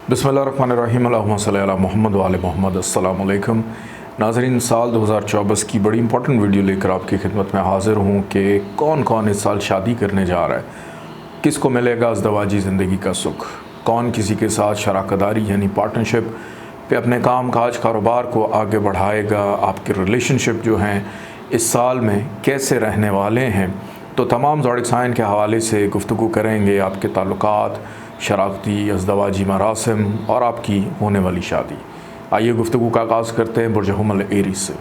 बिस्मिल्लाहिर्रहमानिर्रहीम अल्लाहुम्मा सल्ली अला मुहम्मद व आले मुहम्मद। अस्सलाम वालेकुम नाज़रीन, साल 2024 की बड़ी इंपॉर्टेंट वीडियो लेकर आपकी खिदमत में हाज़िर हूँ कि कौन कौन इस साल शादी करने जा रहा है, किसको मिलेगा अज़दवाजी ज़िंदगी का सुख, कौन किसी के साथ शराकदारी यानी पार्टनरशिप पे अपने काम काज कारोबार को आगे बढ़ाएगा, आपके रिलेशनशिप जो हैं इस साल में कैसे रहने वाले हैं। तो तमाम ज़ोडिक साइन के हवाले से गुफ्तगू करेंगे, आपके ताल्लुकात, शराकती अज़दवाजी मरासिम और आपकी होने वाली शादी। आइए गुफ्तगू का आगाज़ करते हैं बुर्ज हुमल एरीज़ से।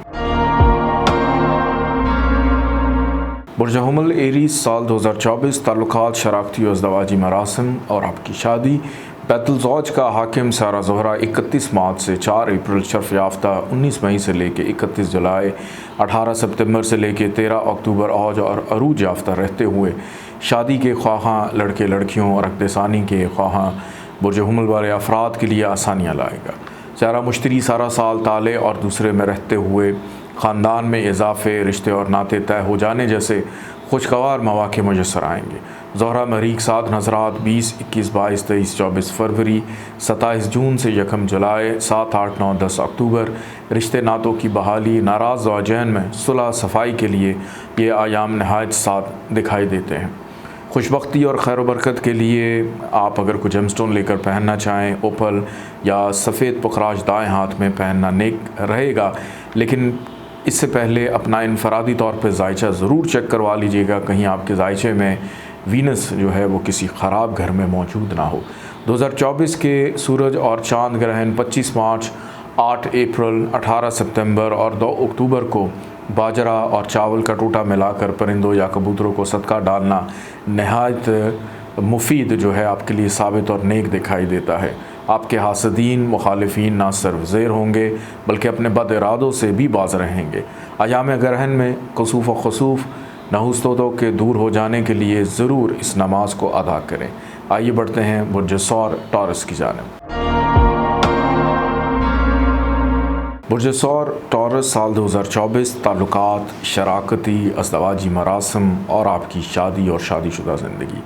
बुर्ज हुमल एरीज़ साल 2024 ताल्लुकात, शराकती अज़दवाजी मरासिम और आपकी शादी। बैतुल ज़ौज का हाकिम सारा ज़ोहरा 31 मार्च से 4 अप्रैल शर्फ याफ्ता, 19 मई से लेके 31 जुलाई, 18 सितंबर से लेके 13 अक्टूबर औज और अरूज याफ्ता रहते हुए शादी के ख्वाहां लड़के लड़कियों और अक़दसानी के ख्वाहां बुर्ज हुमल वाले अफराद के लिए आसानियाँ लाएगा। सारा मुश्तरी सारा साल ताले और दूसरे में रहते हुए ख़ानदान में इजाफ़े, रिश्ते और नाते तय हो जाने जैसे खुशगवार मौक़े मुयस्सर आएंगे। ज़ोहरा मरीक साद नज़रात 20, 21, 22, 23, 24 फरवरी, 27 जून से 1 जुलाई, 7, 8, 9, 10 अक्टूबर रिश्ते नातों की बहाली, नाराज़ ज़ौजैन में सुलह सफ़ाई के लिए ये आयाम नहायत साथ दिखाई देते हैं। खुशबख्ती और खैर बरकत के लिए आप अगर कुछ जेमस्टोन लेकर पहनना चाहें, ओपल या सफ़ेद पुखराज दाएँ हाथ में पहनना नेक रहेगा, लेकिन इससे पहले अपना इनफरादी तौर पर जायचा ज़रूर चेक करवा लीजिएगा, कहीं आपके जायचे में वीनस जो है वो किसी ख़राब घर में मौजूद ना हो। 2024 के सूरज और चाँद ग्रहण 25 मार्च, 8 अप्रैल, 18 सितंबर और 2 अक्टूबर को बाजरा और चावल का टूटा मिलाकर परिंदों या कबूतरों को सदका डालना नहायत मुफीद जो है आपके लिए साबित और नेक दिखाई देता है। आपके हासदीन मुखालिफीन ना सिर्फ ज़ेर होंगे बल्कि अपने बद इरादों से भी बाज रहेंगे। अयाम ग्रहण में कसूफ़ व खसूफ़ नहुस्तों के दूर हो जाने के लिए ज़रूर इस नमाज को अदा करें। आइए बढ़ते हैं बुर्ज सौर टॉरस की जानिब। बुर्ज सौर टॉरस साल 2024 ताल्लुकात, शराकती अज़दवाजी मरासिम और आपकी शादी और शादीशुदा ज़िंदगी।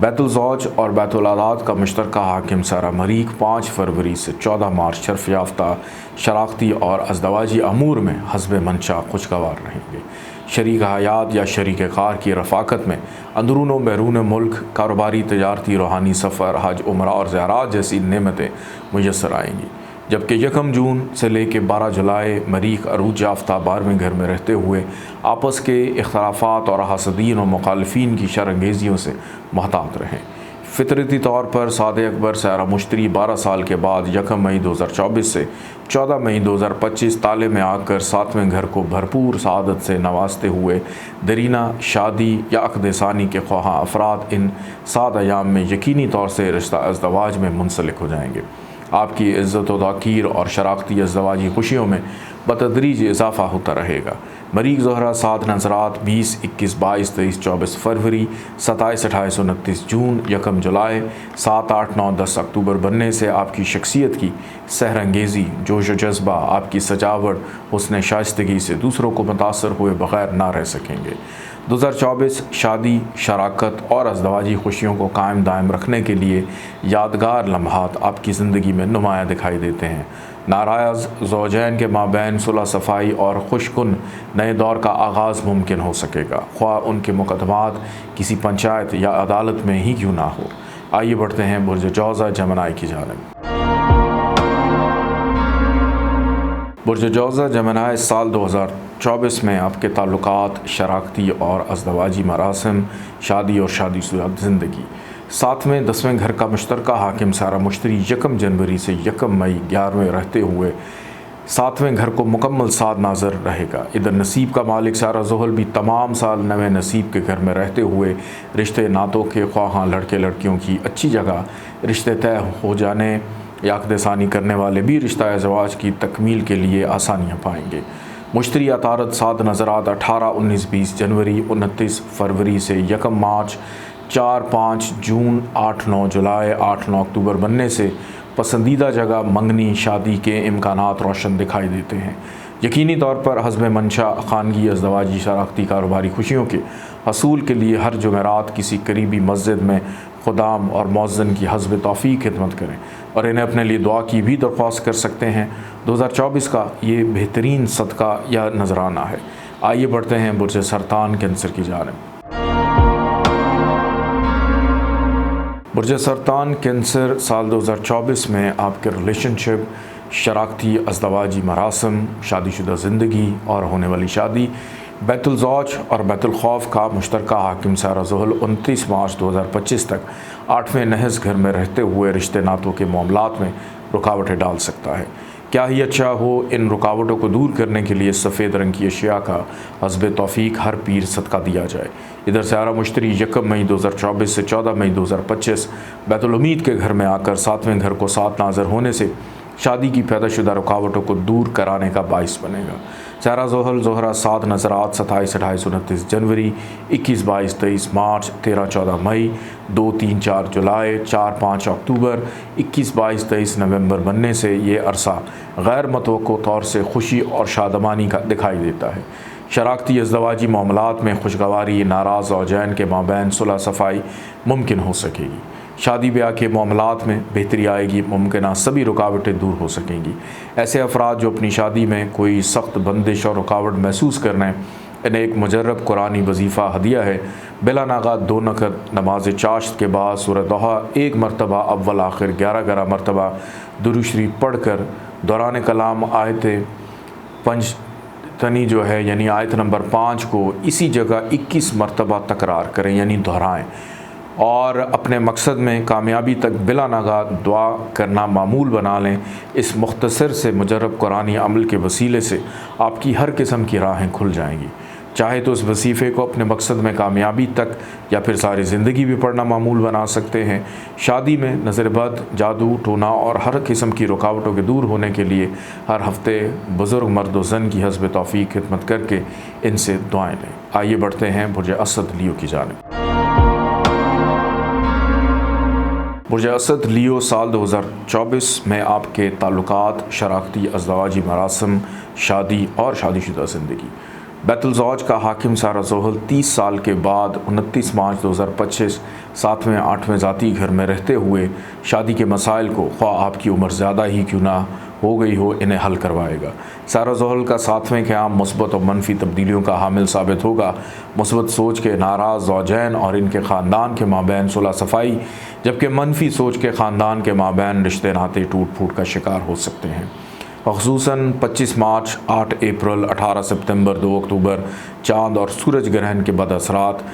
बैतुल ज़ौज और बैतुल आदाद का मुश्तरका हाकिम सारा मरीक 5 फरवरी से 14 मार्च शर्फ याफ्ता, शराकती और अज़दवाजी अमूर में हस्ब मंशा खुशगवार रहेंगे। शरीक हयात या शरीक कार की रफ़ाकत में अंदरून व बैरून मुल्क कारोबारी, तजारती, रूहानी सफ़र, हज, उम्रा और ज़ियारत जैसी नेमतें मुयस्सर आएंगी। जबकि 1 जून से लेकर 12 जुलाई मरीख अरूज याफ्ता 12वें घर में रहते हुए आपस के इख्तलाफात और हासदीन और मुखालिफीन की शरअंगेज़ियों से महतात रहें। फितरती तौर पर सादे अकबर सारा मुश्तरी 12 साल के बाद 1 मई 2024 से 14 मई 2025 ताले में आकर 7वें घर को भरपूर सआदत से नवाजते हुए दरीना शादी या अक़दसानी के ख्वाहां अफराद इन 7 अयाम में यकीनी तौर से रिश्ता अज़दवाज में मुंसलिक हो जाएंगे। आपकी इज़्ज़त व ताक़ीर और शराकती अज़दवाजी खुशियों में बतदरीज इजाफ़ा होता रहेगा। मरीक ज़ोहरा 7 नज़रात 20, 21, 22, 23, 24 फरवरी, 27, 28, 29 जून, 1 जुलाई, 7, 8, 9, 10 अक्टूबर बनने से आपकी शख्सियत की सहरंगेज़ी, जोश व जज्बा, आपकी सजावट, हुस्न शाइस्तगी से दूसरों को मुतासर हुए बग़ैर ना रह सकेंगे। 2024 शादी, शराकत और अज़दवाजी खुशियों को कायम दायम रखने के लिए यादगार लम्हात आपकी ज़िंदगी में नुमाया दिखाई देते हैं। नाराज़ ज़ौजैन के माबैन सुलह सफ़ाई और खुशकुन नए दौर का आगाज़ मुमकिन हो सकेगा, ख्वाह उनके मुकदमात किसी पंचायत या अदालत में ही क्यों ना हो। आइए बढ़ते हैं बुर्ज जौज़ा जमनाई की जानिब। बुर्ज जौज़ा जमनाई साल 2024 में आपके ताल्लुकात, शराकती और अज़दवाजी मरासिम, शादी और शादीशुदा ज़िंदगी। 7वें 10वें घर का मुश्तरका हाकिम सारा मुश्तरी 1 जनवरी से 1 मई 11वें रहते हुए 7वें घर को मुकम्मल साद नाज़र रहेगा। इधर नसीब का मालिक सारा ज़ोहल भी तमाम साल नवे नसीब के घर में रहते हुए रिश्ते नातों के ख्वाहां लड़के लड़कियों की अच्छी जगह रिश्ते तय हो जाने या अक़दसानी करने वाले भी रिश्ता अज़वाज की तकमील के लिए आसानियाँ पाएंगे। मुश्तरी अतारत 7 नज़रात 18, 19, 20 जनवरी, 29 फरवरी से 1 मार्च, 4, 5 जून, 8, 9 जुलाई, 8, 9 अक्टूबर बनने से पसंदीदा जगह मंगनी शादी के इम्कानात रोशन दिखाई देते हैं। यकीनी तौर पर हस्ब मंशा खानगी अज़दवाजी शराकती कारोबारी खुशियों के हसूल के लिए हर जुमेरात किसी करीबी मस्जिद में खुदाम और मौज़्ज़िन की हस्ब तौफ़ीक खिदमत करें और इन्हें अपने लिए दुआ की भी दरख्वास्त कर सकते हैं। 2024 का ये बेहतरीन सदका या नजराना है। आइए बढ़ते हैं बुर्ज सरतान कैंसर की जानिब। बुर्ज सरतान कैंसर साल 2024 में आपके रिलेशनशिप, शराकती अज़दवाजी मरासम, शादीशुदा ज़िंदगी और होने वाली शादी, बैतुल ज़ौज और बैतुल खौफ का मुश्तरका हाकिम सारा ज़ुहल 29 मार्च 2025 तक 8वें नहज़ घर में रहते हुए रिश्ते नातों के मामलात में रुकावटें डाल सकता है। क्या ही अच्छा हो, इन रुकावटों को दूर करने के लिए सफ़ेद रंग की अशिया का हस्ब तौफ़ीक हर पीर सदका दिया जाए। इधर सारा मुश्तरी 1 मई 2024 से 14 मई 2025 बैतुल उम्मीद के घर में आकर 7वें घर को साथ नाज़र होने से शादी की पैदाशुदा रुकावटों को दूर कराने का बाइस बनेगा। सारा ज़ुहल ज़ोहरा 7 नज़रात 27, 28, 29 जनवरी, 21, 22, 23 मार्च, 13, 14 मई, 2, 3, 4 जुलाई, 4, 5 अक्टूबर, 21, 22, 23 नवंबर बनने से ये अरसा गैर मतवक्को तौर से खुशी और शादमानी का दिखाई देता है। शराकती अज़दवाजी मामलात में खुशगवारी, नाराज़ ज़ौजैन के माबैन सुलह सफ़ाई मुमकिन हो सकेगी। शादी ब्याह के मामलात में बेहतरी आएगी, मुमकिन सभी रुकावटें दूर हो सकेंगी। ऐसे अफराद जो अपनी शादी में कोई सख्त बंदिश और रुकावट महसूस कर रहे हैं, इन्हें एक मुजर्रब कुरानी वजीफ़ा हदिया है। बिला नागा 2 नकद नमाज चाश्त के बाद सूरह दोहा 1 मरतबा अव्वल आखिर 11 मरतबा दुरूद शरीफ पढ़ कर दौरान कलाम आयत पंजतनी जो है यानी आयत नंबर 5 को इसी जगह 21 मरतबा तकरार करें यानी दोहराएँ और अपने मकसद में कामयाबी तक बिला नागा दुआ करना मामूल बना लें। इस मुख्तसर से मुजर्रब कुरानी अमल के वसीले से आपकी हर किस्म की राहें खुल जाएंगी। चाहे तो उस वजीफ़े को अपने मकसद में कामयाबी तक या फिर सारी ज़िंदगी भी पढ़ना मामूल बना सकते हैं। शादी में नज़रबद, जादू, टोना और हर किस्म की रुकावटों के दूर होने के लिए हर हफ्ते बुज़ुर्ग मर्द व ज़न की हस्ब तौफ़ीक खिदमत करके इनसे दुआएँ लें। आइए बढ़ते हैं बुर्ज असद लियो की जानिब। बुर्ज असद लियो साल 2024 में आपके ताल्लुकात, शराकती अज़दवाजी मरासम, शादी और शादीशुदा ज़िंदगी। बैतुल ज़ौज का हाकिम सारा ज़ुहल 30 साल के बाद 29 मार्च 2025 7वें 8वें ज़ाती घर में रहते हुए शादी के मसाइल को ख्वाह आपकी उम्र ज़्यादा ही क्यों ना हो गई हो, इन्हें हल करवाएगा। सारा ज़ुहल का 7वें क़याम मुस्बत और मनफी तब्दीलियों का हामिल साबित होगा। मुस्बत सोच के नाराज़ ज़ौजैन और इनके ख़ानदान के माबैन सुलह सफ़ाई, जबकि मनफी सोच के ख़ानदान के माबैन रिश्ते नाते टूट फूट का शिकार हो सकते हैं। ख़ुसूसन 25 मार्च, 8 अप्रैल, 18 सितंबर, 2 अक्टूबर चाँद और सूरज ग्रहण के बाद असरात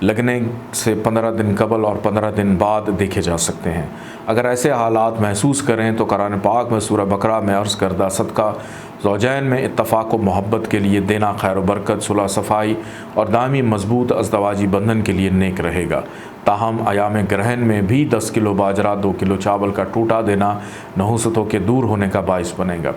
लगने से 15 दिन कबल और 15 दिन बाद देखे जा सकते हैं। अगर ऐसे हालात महसूस करें तो कुरान पाक में सूरह बकरा में अर्ज़ करदा सदका ज़ौजैन में इत्तफ़ाक़ व मोहब्बत के लिए देना खैर बरकत, सुलह सफ़ाई और दामी मजबूत अज़दवाजी बंधन के लिए नेक रहेगा। ताहम अयाम ग्रहण में भी 10 किलो बाजरा, 2 किलो चावल का टूटा देना नहुसतों के दूर होने का बाइस बनेगा।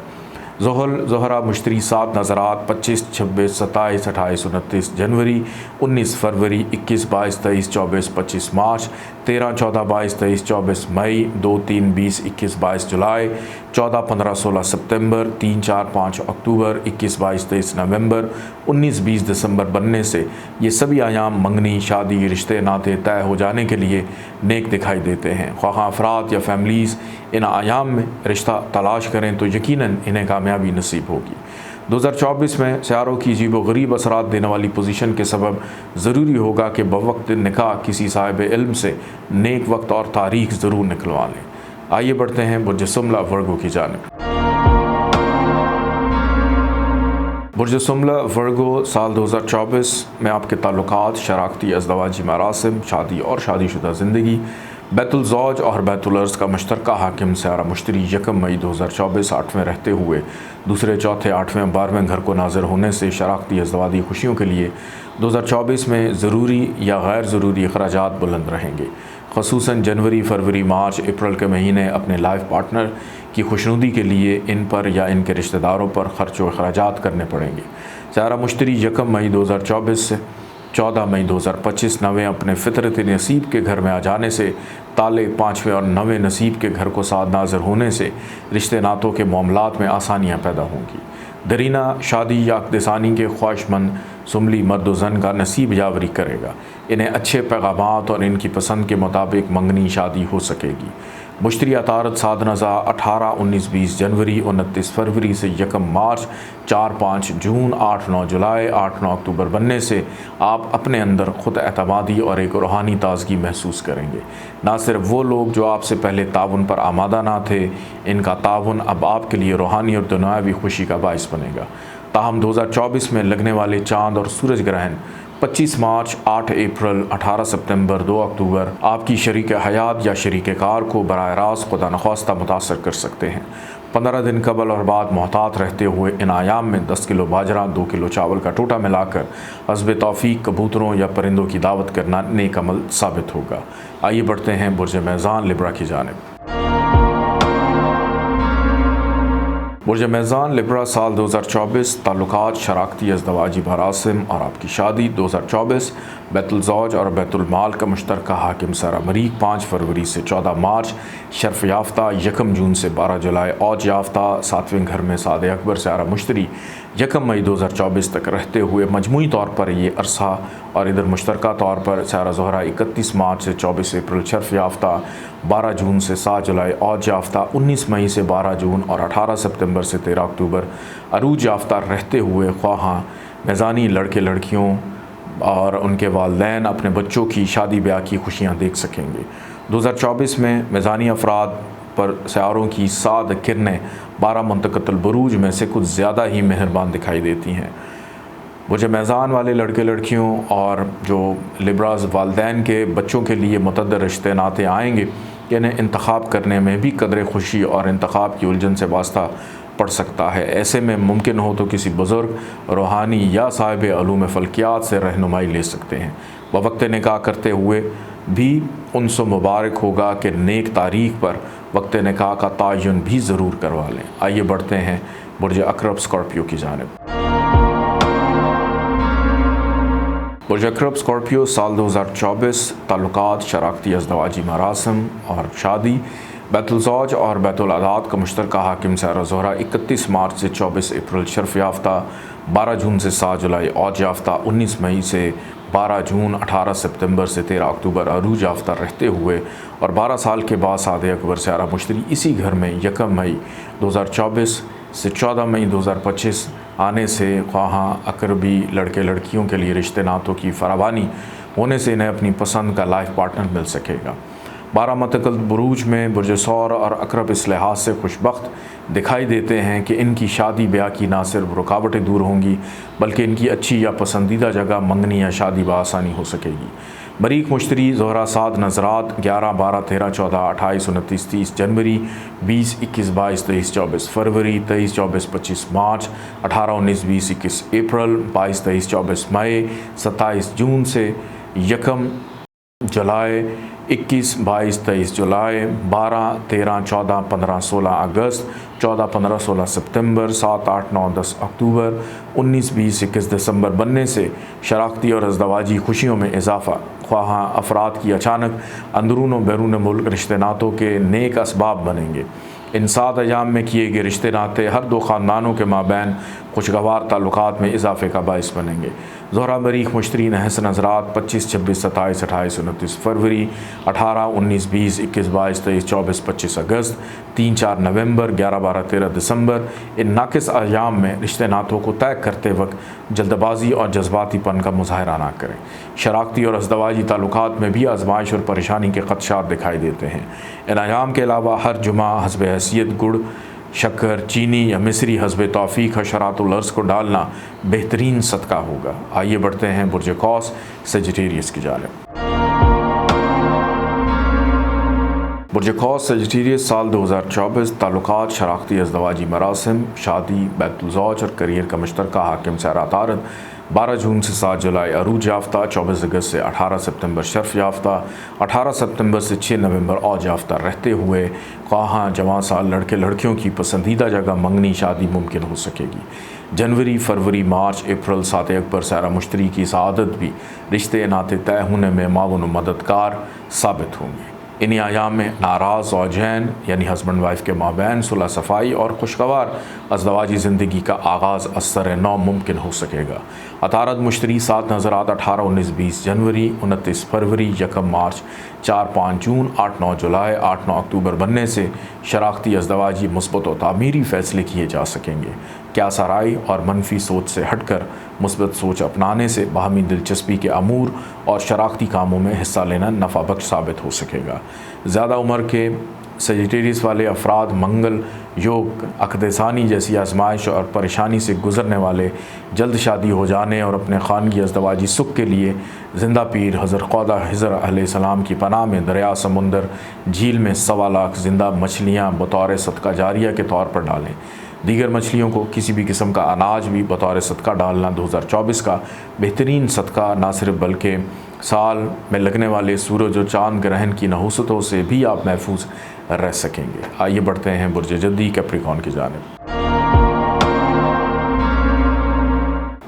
ज़ुहल ज़ोहरा मुश्तरी 7 नज़रात 25, 26, 27, 28, 29 जनवरी, 19 फरवरी, 21, 22, 23, 24, 25 मार्च, 13, 14, 22, 23, 24 मई, 2, 3, 20, 21, 22 जुलाई, 14, 15, 16 सितंबर, 3, 4, 5 अक्टूबर, 21, 22, 23 नवंबर, 19, 20 दिसंबर बनने से ये सभी आयाम मंगनी, शादी, रिश्ते नाते तय हो जाने के लिए नेक दिखाई देते हैं। ख्वाह अफराद या फैमिलीज़ इन आयाम में रिश्ता तलाश करें तो यकीनन इन्हें कामयाबी नसीब होगी। 2024 में सियारों की अजीब व गरीब असरात देने वाली पोजीशन के सबब ज़रूरी होगा कि बवक्त निकाह किसी साहिब इल्म से नेक वक्त और तारीख ज़रूर निकलवा लें। आइए बढ़ते हैं बुर्ज सुमला वर्गो की जानिब। बुर्ज सुमला वर्गो साल 2024 में आपके ताल्लुकात, शराकती अज़दवाजी मरासिम, शादी और शादीशुदा ज़िंदगी। बैतुल ज़ौज और बैतुल अर्ज़ का मुश्तरका हाकिम सारा मुश्तरी 1 मई 2024 8वें रहते हुए दूसरे, चौथे, 8वें, 12वें घर को नाज़र होने से शराकती अज़दवाजी खुशियों के लिए 2024 में ज़रूरी या गैर ज़रूरी अखराजात बुलंद रहेंगे। ख़ुसूसन जनवरी, फरवरी, मार्च, अप्रैल के महीने अपने लाइफ पार्टनर की खुशनुदी के लिए इन पर या इनके रिश्तेदारों पर ख़र्च व अखराजात करने पड़ेंगे। सारा मुश्तरी 1 मई 2024 से 14 मई 2025 नवें अपने फितरती नसीब के घर में आ जाने से ताले 5वें और 9वें नसीब के घर को साथ नाज़र होने से रिश्ते नातों के मामलात में आसानियाँ पैदा होंगी। दरीना शादी या अक़दसानी के ख्वाहिशमंद सुमली मर्द व ज़न का नसीब यावरी करेगा। इन्हें अच्छे पैगामात और इनकी पसंद के मुताबिक मंगनी शादी हो सकेगी। मुश्तरी अतारत सादनज़ा 18, 19, 20 जनवरी, 29 फरवरी से 1 मार्च, 4, 5 जून, 8, 9 जुलाई, 8, 9 अक्टूबर बनने से आप अपने अंदर ख़ुद एतमादी और एक रूहानी ताज़गी महसूस करेंगे। ना सिर्फ वो लोग जो आपसे पहले ताउन पर आमादा ना थे, इनका ताउन अब आपके लिए रूहानी और दुनियावी खुशी का बाइस बनेगा। ताहम 2024 में लगने वाले चाँद और सूरज ग्रहण 25 मार्च, 8 अप्रैल, 18 सितंबर, 2 अक्टूबर आपकी शरीक हयात या शरीक कार को बराह रास्त खुदा नख्वास्ता मुतासर कर सकते हैं। 15 दिन कबल और बाद मोहतात रहते हुए इन आयाम में 10 किलो बाजरा, 2 किलो चावल का टोटा मिलाकर हस्ब तौफीक कबूतरों या परिंदों की दावत करना नेक अमल साबित होगा। आइए बढ़ते हैं बुर्ज मेज़ान लिब्रा की जानिब। बुर्ज मेज़ान लिब्रा साल 2024 ताल्लुकात, शराकती अज़दवाजी मरासिम और आपकी शादी 2024 बैतुल ज़ौज और बैतुल माल का मुश्तरका हाकिम सारा मरीक 5 फरवरी से 14 मार्च, शर्फ याफ्ता 1 जून से 12 जुलाई, औज याफ्ता 7वें घर में सादे अकबर सारा मुश्तरी 1 मई 2024 तक रहते हुए मजमूई तौर पर ये अरसा और इधर मुश्तरका तौर पर सारा ज़ोहरा 31 मार्च से 24 अप्रैल, शर्फ याफ्ता 12 जून से 7 जुलाई, औज याफ्ता 19 मई से 12 जून और 18 सितंबर से 13 अक्टूबर अरूज याफ्ता रहते हुए ख्वाहां मेज़ानी लड़के लड़कियों और उनके वालिदैन अपने बच्चों की शादी ब्याह की खुशियाँ देख सकेंगे। 2024 में मेज़ानी अफराद पर सियारों की साद किरणें 12 मुंतकतल बुरूज में से कुछ ज़्यादा ही मेहरबान दिखाई देती हैं। मुझे मेज़ान वाले लड़के लड़कियों और जो लिब्राज वालिदैन के बच्चों के लिए मुतअद्दिद रिश्ते नाते आएंगे, इन्हें इंतखाब करने में भी कदर खुशी और इंतखाब की उलझन से वास्ता पड़ सकता है। ऐसे में मुमकिन हो तो किसी बुज़ुर्ग, रूहानी या साहिब अलूम फ़ल्कियात से रहनुमाई ले सकते हैं। वक्त निकाह करते हुए भी उनसे मुबारक होगा कि नेक तारीख पर वक्त निकाह का तयन भी ज़रूर करवा लें। आइए बढ़ते हैं बुर्ज अक़रब स्कॉर्पियो की जानिब। बुर्ज अक़रब स्कॉर्पियो साल 2024 ताल्लुकात, शराकती अज़दवाजी मरासिम और शादी बैतुल ज़ौज और बैतुल अदाद का मुश्तरका हाकिम सारा ज़ोहरा 31 मार्च से 24 अप्रैल, शर्फ याफ्ता 12 जून से 7 जुलाई, औज याफ्ता 19 मई से 12 जून, 18 सितंबर से 13 अक्टूबर अरूज याफ्ता रहते हुए और 12 साल के बाद सादे अकबर सारा मुश्तरी इसी घर में 1 मई 2024 से 14 मई 2025 आने से ख्वाहां अकरबी लड़के लड़कियों के लिए रिश्ते नातों की फरावानी होने से इन्हें अपनी पसंद का लाइफ पार्टनर मिल सकेगा। 12 मुंतकल बुरूज में बुर्ज सौर और अकरब इस लिहाज से खुशबख्त दिखाई देते हैं कि इनकी शादी ब्याह की ना सिर्फ रुकावटें दूर होंगी बल्कि इनकी अच्छी या पसंदीदा जगह मंगनी या शादी बआसानी हो सकेगी। बरीक मुश्तरी ज़ोहरा साद नज़रात 11, 12, 13, 14, 28, 29, 30 जनवरी, 20, 21, 22, 23, 24 फरवरी, 23, 24, 25 मार्च, 18, 19, 20, 21 अप्रैल, 22, 23, 24 मई, 27 जून से 1 जुलाई, 21, 22, 23 जुलाई, 12, 13, 14, 15, 16 अगस्त, 14, 15, 16 सितंबर, 7, 8, 9, 10 अक्टूबर, 19, 20, 21 दिसंबर बनने से शराकती और अज़दवाजी खुशियों में इजाफ़ा, ख्वाहां अफराद की अचानक अंदरून व बैरून मुल्क रिश्ते नातों के नेक असबाब बनेंगे। इन 7 अयाम में किए गए रिश्ते नाते हर 2 ख़ानदानों के माबैन खुशगवार ताल्लुकात में इजाफ़े का बाइस बनेंगे। ज़ोहरा बरीक मुश्तरीन हसन हज़रात 25, 26, 27, 28, 29 फरवरी, 18, 19, 20, 21, 22, 23, 24, 25 अगस्त, 3, 4 नवंबर, 11, 12, 13 दिसंबर इन नाकिस अयाम में रिश्ते नातों को तय करते वक्त जल्दबाजी और जज्बातीपन का मुज़ाहरा ना करें। शराकती और अज़दवाजी ताल्लुकात में भी आजमाइश और परेशानी के ख़दशात दिखाई देते हैं। इन अयाम के अलावा हर जुमा हस्ब हैसियत गुड़, शक्कर, चीनी या मिस्री हस्ब तौफीक हशरातुल अर्ज़ को डालना बेहतरीन सदका होगा। आइए बढ़ते हैं बुर्ज कौस सजिटेरियस की जानिब। बुर्ज कौस सजिटेरियस साल 2024 ताल्लुकात, शराकती अज़दवाजी मरासिम, शादी बैतुल ज़ौज और करियर का मुश्तरका हाकिम सारा तारद 12 जून से 7 जुलाई अरूज याफ्ता, 24 अगस्त से 18 सितंबर शर्फ याफ्ता, 18 सितंबर से 6 नवंबर औज याफ्ता रहते हुए ख्वाहां जवां साल लड़के लड़कियों की पसंदीदा जगह मंगनी शादी मुमकिन हो सकेगी। जनवरी, फरवरी, मार्च, अप्रैल सादे अकबर सारा मुश्तरी की सआदत भी रिश्ते नाते तय होने में मावन मददगार साबित होंगे। इन्हीं आयाम में नाराज़ ज़ौजैन यानी हस्बैंड वाइफ के माबैन सुलह सफ़ाई और खुशगवार अज़दवाजी ज़िंदगी का आगाज़ असर नौ मुमकिन हो सकेगा। अतारद मुश्तरी 7 नज़रात 18, 19, 20 जनवरी, 29 फरवरी, 1 मार्च, 4, 5 जून, 8, 9 जुलाई, 8, 9 अक्टूबर बनने से शराकती अज़दवाजी मुस्बत और तामीरी फ़ैसले किए जा सकेंगे। क्या सराई और मनफी सोच से हटकर मुस्बत सोच अपनाने से बाहमी दिलचस्पी के अमूर और शराकती कामों में हिस्सा लेना नफ़ा बख्श साबित हो सकेगा। ज़्यादा उम्र के सजिटेरियस वाले अफराद मंगल योग, अक़दसानी जैसी आजमाइश और परेशानी से गुज़रने वाले जल्द शादी हो जाने और अपने खानगी अज़दवाजी सुख के लिए ज़िंदा पीर हज़रत ख्वाजा हिज़र अलैहिस्सलाम की पनाह में दरिया समुंदर झील में 1.25 लाख ज़िंदा मछलियाँ बतौर सदका जारिया के तौर पर डालें। दीगर मछलियों को किसी भी किस्म का अनाज भी बतौर सदका डालना 2024 का बेहतरीन सदका ना सिर्फ बल्कि साल में लगने वाले सूरज और चाँद ग्रहण की नहुसतों से भी आप महफूज रह सकेंगे। आइए बढ़ते हैं बुर्ज जद्दी कैप्रिकॉर्न की जानिब।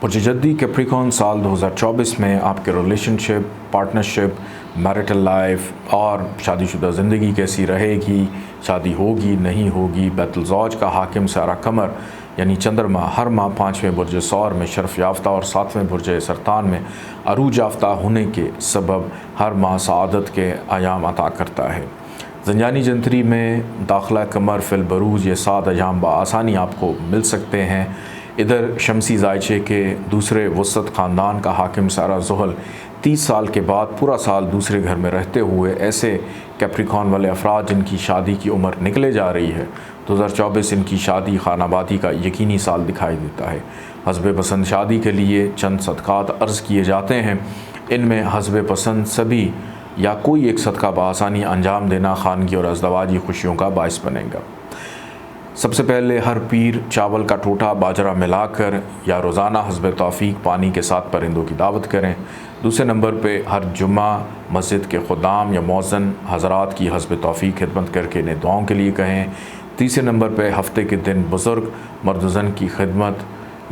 बुर्ज जद्दी कैप्रिकॉर्न साल 2024 में आपके रिलेशनशिप, पार्टनरशिप, मैरिटल लाइफ और शादीशुदा ज़िंदगी कैसी रहेगी, शादी होगी नहीं होगी। बैतुल ज़ौज का हाकिम सारा कमर यानी चंद्रमा हर माह 5वें बुर्ज सौर में शर्फ याफ्ता और 7वें बुर्ज सरतान में अरूज याफ्ता होने के सबब हर माह सआदत के आयाम अता करता है। ज़ंजानी जंतरी में दाखला कमर फिल बरूज ये 7 अयाम बआसानी आपको मिल सकते हैं। इधर शमसी जायचे के दूसरे वसत ख़ानदान का हाकिम सारा ज़ुहल 30 साल के बाद पूरा साल दूसरे घर में रहते हुए ऐसे कैप्रिकॉर्न वाले अफराद जिनकी शादी की उम्र निकले जा रही है 2024 इनकी शादी खानाबादी का यकीनी साल दिखाई देता है। हस्ब पसंद शादी के लिए चंद सदक़ात अर्ज़ किए जाते हैं। इनमें हस्ब पसंद सभी या कोई एक सदका बआसानी अंजाम देना खानगी और अज़दवाजी खुशियों का बाइस बनेगा। सबसे पहले हर पीर चावल का टोटा बाजरा मिलाकर या रोज़ाना हस्ब तौफ़ीक पानी के साथ परिंदों की दावत करें। दूसरे नंबर पे हर जुम्मा मस्जिद के खुदाम या मौज़न हज़रात की हस्ब तौफ़ीक खिदमत करके इन्हें दुआओं के लिए कहें। तीसरे नंबर पे हफ़्ते के दिन बुज़ुर्ग मर्दज़न की खिदमत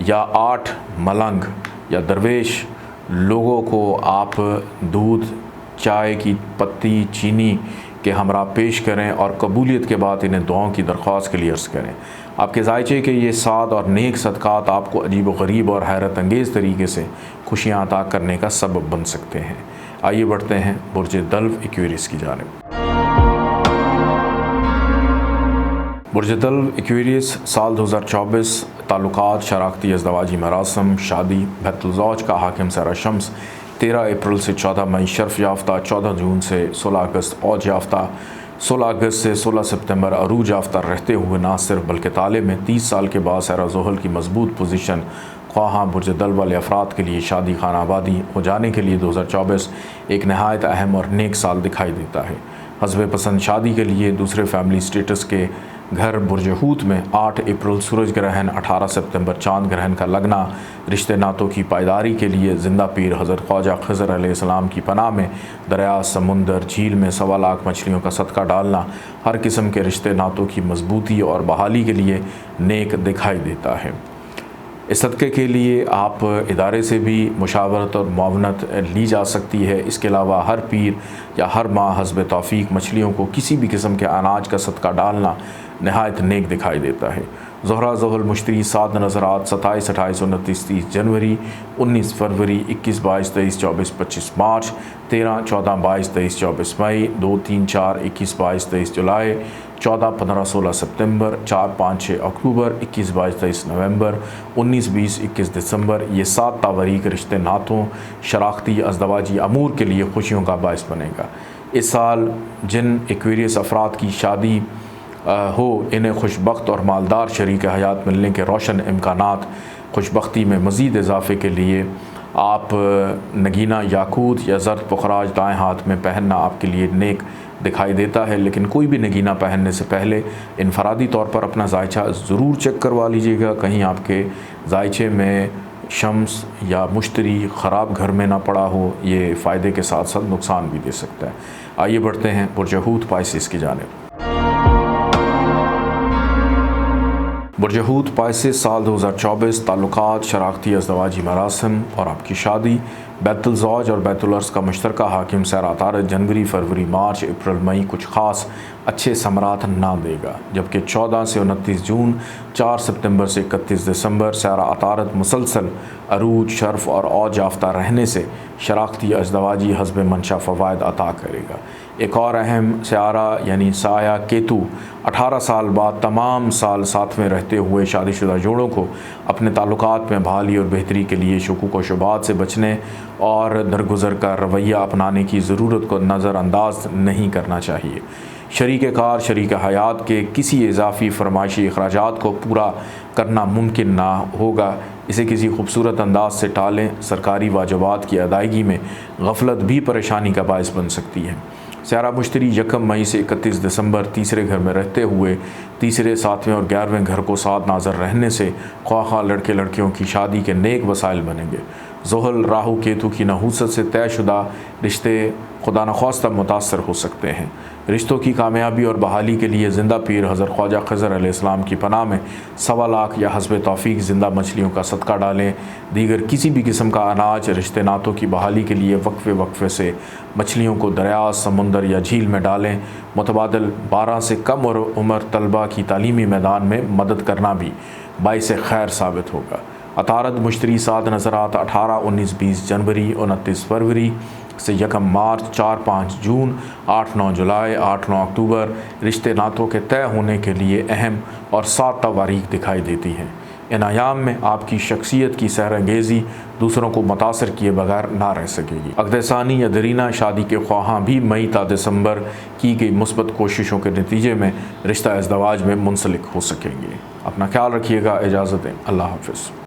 या 8 मलंग या दरवेश लोगों को आप दूध, चाय की पत्ती, चीनी के हमरा पेश करें और कबूलियत के बाद इन्हें दुआओं की दरख्वास्त के लिए अर्ज़ करें। आपके जायचे के ये साद और नेक सदक़ात आपको अजीब व गरीब और हैरत अंगेज़ तरीके से खुशियाँ अता करने का सबब बन सकते हैं। आइए बढ़ते हैं बुर्ज दल्व एक्वेरियस की जानिब। बुर्ज दल्व एक्वेरियस साल 2024 ताल्लुकात, शराकती अज़दवाजी मरासम, शादी। बैतुल ज़ौज का हाकिम सारा शम्स 13 अप्रैल से 14 मई शर्फ याफ्ता, 14 जून से 16 अगस्त औज याफ्ता, 16 अगस्त से 16 सितंबर अरूज याफ्ता रहते हुए ना सिर्फ बल्कि ताले में 30 साल के बाद सारा ज़ुहल की मजबूत पोजीशन ख्वाह बुर्ज दल्व वाले अफराद के लिए शादी खानाबादी हो जाने के लिए 2024 एक नहायत अहम और नेक साल दिखाई देता है। हस्ब पसंद शादी के लिए दूसरे फैमिली स्टेटस के घर बुर्ज हूत में 8 अप्रैल सूरज ग्रहण, 18 सितंबर चांद ग्रहण का लगना, रिश्ते नातों की पायदारी के लिए ज़िंदा पीर हज़रत ख्वाजा खिज़र अलैहिस्सलाम की पनाह में दरिया समुंदर झील में 1.25 लाख मछलियों का सदका डालना हर किस्म के रिश्ते नातों की मजबूती और बहाली के लिए नेक दिखाई देता है। इस सदक़े के लिए आप इदारे से भी मुशावरत और मुआवनत ली जा सकती है। इसके अलावा हर पीर या हर माह हस्ब तौफ़ीक मछलियों को किसी भी किस्म के अनाज का सदका डालना नहायत नेक दिखाई देता है। ज़ोहरा ज़ुहल मुश्तरी 7 नज़रात 27, 28, 29, 30 जनवरी, 19 फरवरी, 21, 22, 23, 24, 25 मार्च, 13, 14, 22, 23, 24 मई, 2, 3, 4, 21, 22, 23 जुलाई, 14, 15, 16 सितंबर, 4, 5, 6 अक्टूबर, 21, 22, 23 नवंबर, 19, 20, 21 दिसंबर। ये 7 तारीख रिश्ते नातों, शराकती अज़दवाजी अमूर के लिए खुशियों का बाइस बनेगा। इस साल जिन एक्वेरियस अफराद की शादी हो इन्हें खुशबख्त और मालदार शरीक हयात मिलने के रोशन इम्कानात। खुशबख्ती में मज़ीद इजाफ़े के लिए आप नगीना याकूत या ज़र्द पुखराज दाएँ हाथ में पहनना आपके लिए नेक दिखाई देता है। लेकिन कोई भी नगीना पहनने से पहले इनफरादी तौर पर अपना जायचा ज़रूर चेक करवा लीजिएगा, कहीं आपके जायचे में शम्स या मुश्तरी ख़राब घर में ना पड़ा हो। ये फ़ायदे के साथ साथ नुकसान भी दे सकता है। आइए बढ़ते हैं बुर्ज हूत पाइसिस की जानिब। बुर्ज हूत पाइसिस साल 2024 ताल्लुकात, शराकती अज़दवाजी मरासिम और आपकी शादी। बैतुल ज़ौज और बैतुल अर्स का मुश्तरका हाकिम सैर अतारत जनवरी, फरवरी, मार्च, अप्रैल, मई कुछ ख़ास अच्छे समरात ना देगा, जबकि 14 से 29 जून, 4 सितंबर से 31 दिसंबर सैर अतारत मुसलसल अरूज, शर्फ और औज याफ्ता रहने से शराकती अज़दवाजी हस्ब मंशा फ़वायद अता करेगा। एक और अहम स्यारा यानी साया केतु 18 साल बाद तमाम साल साथ में रहते हुए शादीशुदा जोड़ों को अपने ताल्लुकात में बहाली और बेहतरी के लिए शुकूक व शुबहात से बचने और दरगुजर का रवैया अपनाने की ज़रूरत को नज़रअंदाज नहीं करना चाहिए। शरीक कार शरीक हयात के किसी इजाफ़ी फरमाइशी अखराजात को पूरा करना मुमकिन ना होगा। इसे किसी खूबसूरत अंदाज से टालें। सरकारी वाजिबात की अदायगी में गफलत भी परेशानी का बायस बन सकती है। स्यारा मुश्तरी 1 मई से 31 दिसंबर तीसरे घर में रहते हुए तीसरे, 7वें और 11वें घर को साथ नाज़र रहने से ख्वाह लड़के लड़कियों की शादी के नेक वसाइल बनेंगे। ज़ुहल राहु केतु की नहूसत से तयशुदा रिश्ते खुदा नख्वास्ता मुतासर हो सकते हैं। रिश्तों की कामयाबी और बहाली के लिए ज़िंदा पीर हज़रत ख्वाजा खज़र अलैहिस्सलाम की पनाह में 1.25 लाख या हस्ब तौफीक ज़िंदा मछलियों का सदका डालें। दीगर किसी भी किस्म का अनाज रिश्ते नातों की बहाली के लिए वक्फे से मछलियों को दरिया, समुंदर या झील में डालें। मुतबादल 12 से कम उम्र तलबा की तालीमी मैदान में मदद करना भी बाइस खैर साबित होगा। अतारत मुश्तरी 7 नज़रात 18, 19, 20 जनवरी, 29 फरवरी से 1 मार्च, 4, 5 जून, 8, 9 जुलाई, 8, 9 अक्टूबर रिश्ते नातों के तय होने के लिए अहम और 7 तवारीख दिखाई देती हैं। इन अयाम में आपकी शख्सियत की सहरंगेज़ी दूसरों को मुतासर किए बगैर ना रह सकेगी। अक़दसानी या दरीना शादी के ख्वाहां भी मई ता दिसंबर की गई मुस्बत कोशिशों के नतीजे में रिश्ता अज़दवाज में मुंसलिक हो सकेंगे। अपना ख्याल रखिएगा। इजाज़त दें। अल्लाह हाफ़िज़।